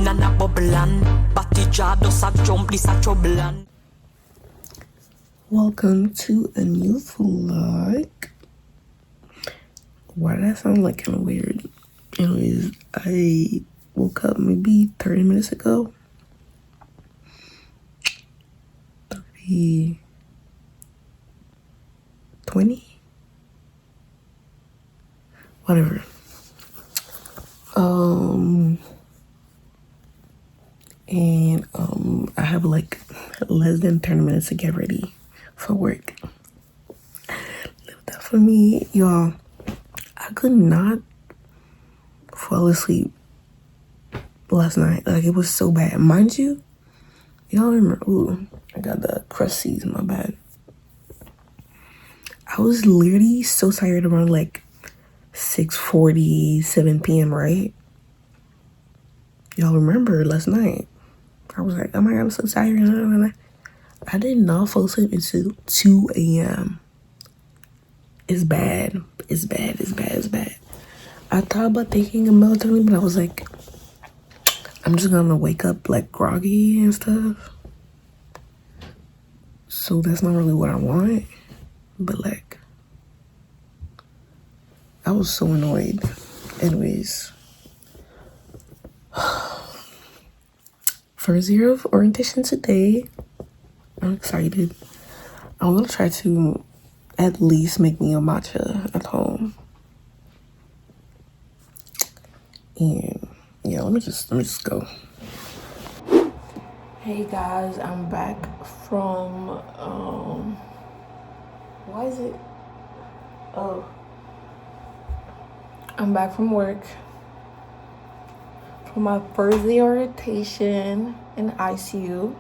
in a bubblan. Batty jaw does a jump, this a troublan. Welcome to a new vlog. Why did that sound like kind of weird? Anyways, I woke up maybe 30 minutes ago. 20? Whatever. I have like less than 30 minutes to get ready for work. Leave that for me, y'all. I could not fall asleep last night. Like, it was so bad. Mind you, y'all remember, ooh, I got the crusties in my bed. I was literally so tired around like 6:40, 7 p.m., right? Y'all remember last night? I was like, oh my God, I'm so tired. I did not fall asleep until 2 a.m. It's bad. It's bad. It's bad. It's bad. I thought about taking a melatonin, but I was like, I'm just gonna wake up like groggy and stuff. So that's not really what I want. But like, I was so annoyed. Anyways. First year of orientation today. I'm excited. I'm gonna try to at least make me a matcha at home. And yeah, let me just go. Hey guys, I'm back from why is it? Oh, I'm back from work for my first day orientation in ICU.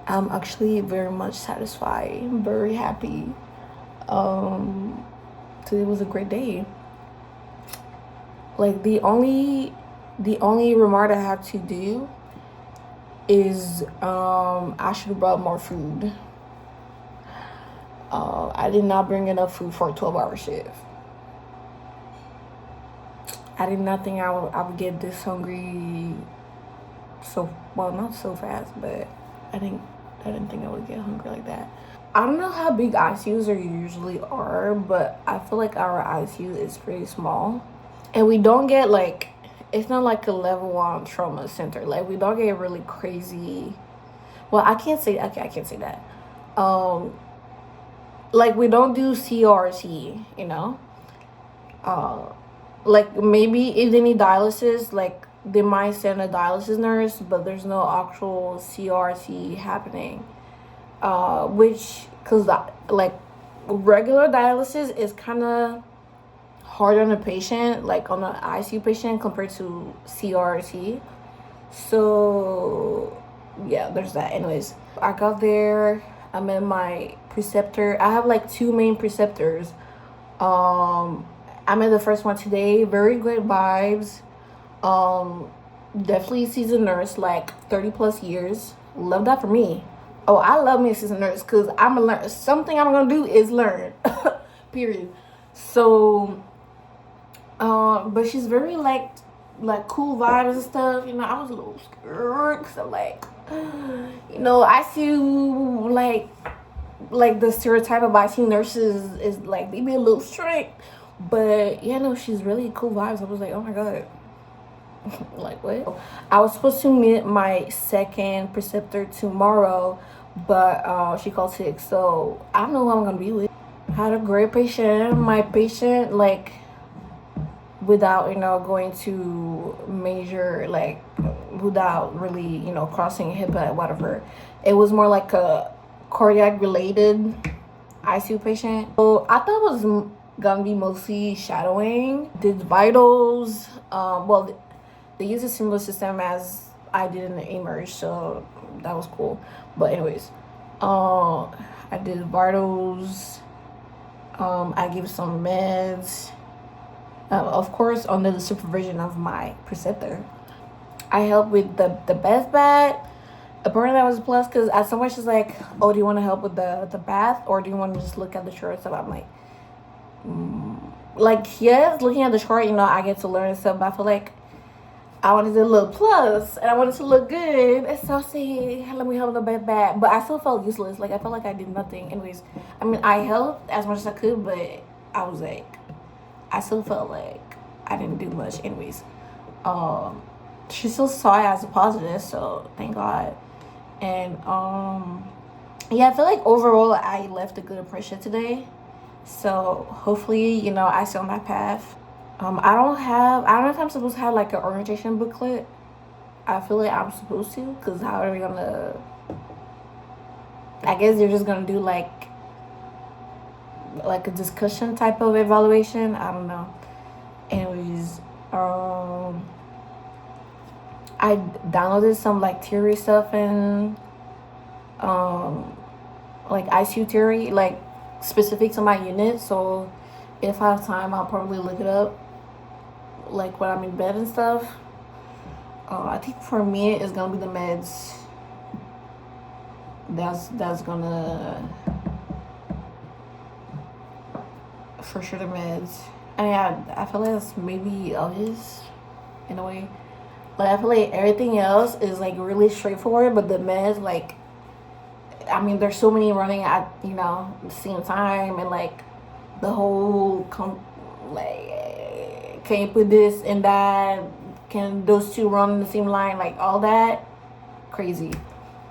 I'm actually very much satisfied. I'm very happy. Today was a great day. Like, the only remark I have to do is I should have brought more food. I did not bring enough food for a 12-hour shift. I did not think I would get this hungry not so fast, but I didn't think I would get hungry like that. I don't know how big ICUs usually are, but I feel like our ICU is pretty small. And we don't get like, it's not like a level 1 trauma center. Like, we don't get really crazy. Well, I can't say that. Like, we don't do CRT, you know? Like, maybe if they need dialysis, like, they might send a dialysis nurse, but there's no actual CRT happening. Because like, regular dialysis is kind of hard on a patient, like on an ICU patient, compared to CRT. So yeah, there's that. Anyways, I got there. I met my preceptor. I have like 2 main preceptors. I met the first one today. Very great vibes. Definitely seasoned nurse, like 30 plus years. Love that for me. Oh, I love me a seasoned nurse because I'm gonna learn. Something I'm gonna do is learn. Period. So, but she's very like cool vibes and stuff. You know, I was a little scared because I'm like, you know, ICU, like the stereotype of ICU nurses is like they be a little strict. But yeah, no, she's really cool vibes. I was like, oh my God. Like, what? I was supposed to meet my second preceptor tomorrow, but she called sick, so I don't know who I'm gonna be with. I had a great patient. My patient, like, without, you know, going to major, like, without really, you know, crossing HIPAA, whatever. It was more like a cardiac related ICU patient. So I thought it was gonna be mostly shadowing. Did vitals. Well, they use a similar system as I did in the eMERGE, so that was cool. But anyways, I did vitals. I gave some meds. Of course, under the supervision of my preceptor. I helped with the bath bag. Apparently that was a plus, because at some point she's like, oh, do you want to help with the bath, or do you want to just look at the chart? So I'm like, yes, looking at the chart, you know, I get to learn stuff, but I feel like I wanted to look plus, and I wanted to look good. And so I said, let me help the bad bad. But I still felt useless. Like, I felt like I did nothing. Anyways, I mean, I helped as much as I could, but I was like, I still felt like I didn't do much. Anyways, she still saw it as a positive, so thank God. And yeah, I feel like overall I left a good impression today. So hopefully, you know, I stay on that path. I don't know if I'm supposed to have like an orientation booklet. I feel like I'm supposed to, because how are we gonna, I guess they're just gonna do like a discussion type of evaluation. I don't know. Anyways, I downloaded some like theory stuff and like ICU theory, like specific to my unit. So if I have time, I'll probably look it up, like when I'm in bed and stuff. I think for me it's gonna be the meds. That's gonna, for sure, the meds. And yeah, I feel like it's maybe obvious in a way. Like, I feel like everything else is like really straightforward, but the meds, like, I mean, there's so many running at, you know, the same time, and like the whole like, can you put this and that? Can those two run in the same line? Like, all that crazy.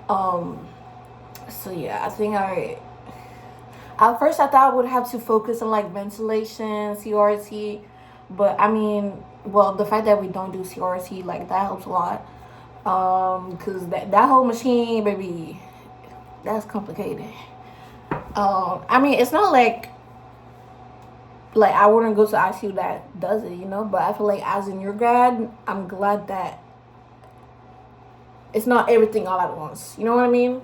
So yeah, I think at first I thought I would have to focus on like ventilation, CRT, but I mean, well, the fact that we don't do CRT, like, that helps a lot. Cause that whole machine, baby, that's complicated. I mean, it's not like I wouldn't go to ICU that does it, you know, but I feel like as in your grad, I'm glad that it's not everything all at once. You know what I mean?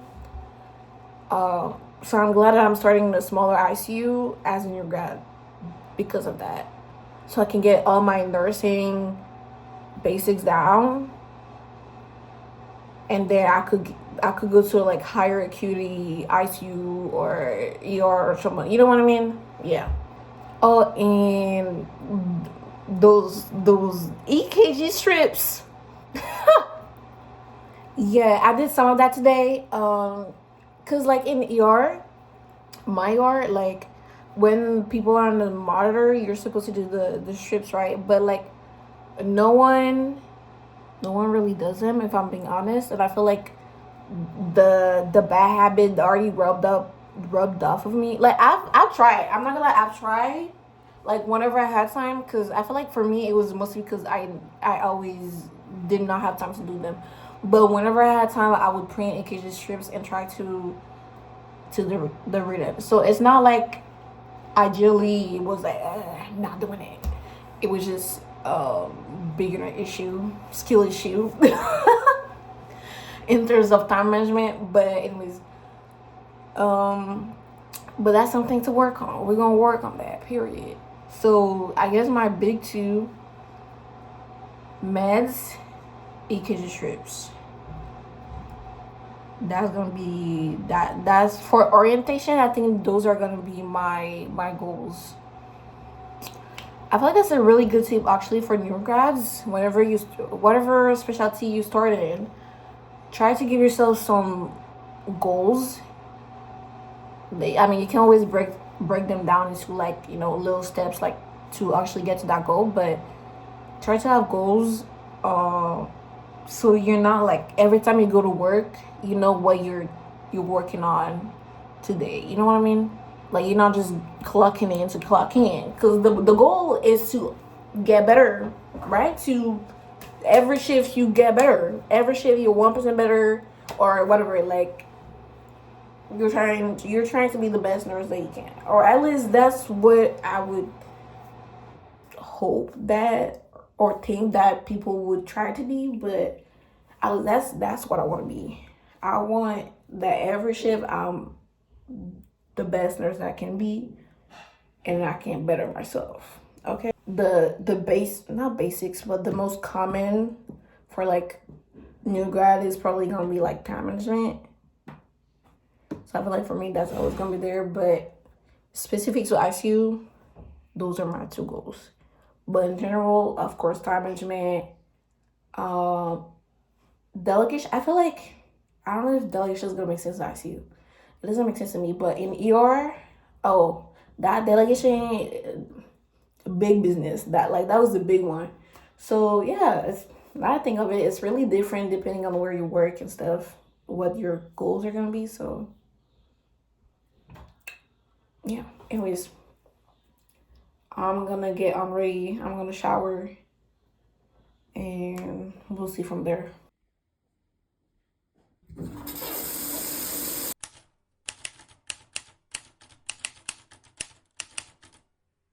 So I'm glad that I'm starting the smaller ICU as in your grad because of that. So I can get all my nursing basics down, and then I could go to like higher acuity ICU or ER or something. You know what I mean? Yeah. Oh, and those EKG strips. Yeah, I did some of that today. Cause like in ER, my ER, like when people are on the monitor, you're supposed to do the strips, right? But like no one really does them, if I'm being honest. And I feel like the bad habit already rubbed off of me. Like I've tried. I'm not gonna lie, I've tried. Like whenever I had time, because I feel like for me it was mostly because I always did not have time to do them. But whenever I had time, I would print EKG strips and try to read it. So it's not like I generally was like not doing it. It was just beginner issue, skill issue in terms of time management. But anyways, but that's something to work on. We're gonna work on that, period. So I guess my big two: meds, EKG strips. That's gonna be that's for orientation. I think those are gonna be my goals. I feel like that's a really good tip actually for new grads. Whatever specialty you started in, try to give yourself some goals. I mean, you can always break them down into like, you know, little steps, like to actually get to that goal. But try to have goals, so you're not like every time you go to work, you know what you're working on today. You know what I mean? Like, you're not just clocking in to clock in, because the goal is to get better, right? To every shift you get better. Every shift you're 1% better or whatever. Like, you're trying to be the best nurse that you can, or at least that's what I would hope that or think that people would try to be. But that's what I want to be. I want that every shift I'm the best nurse I can be, and I can better myself. Okay. Not basics, but the most common for like new grad is probably gonna be like time management. So I feel like for me that's always gonna be there. But specific to ICU, those are my two goals. But in general, of course, time management, Delegation, I feel like, I don't know if delegation is gonna make sense in ICU. It doesn't make sense to me, but in ER, oh, that delegation, big business. That was the big one. So yeah, it's, now I think of it, it's really different depending on where you work and stuff, what your goals are gonna be. So yeah. Anyways, I'm gonna get ready. I'm gonna shower, and we'll see from there.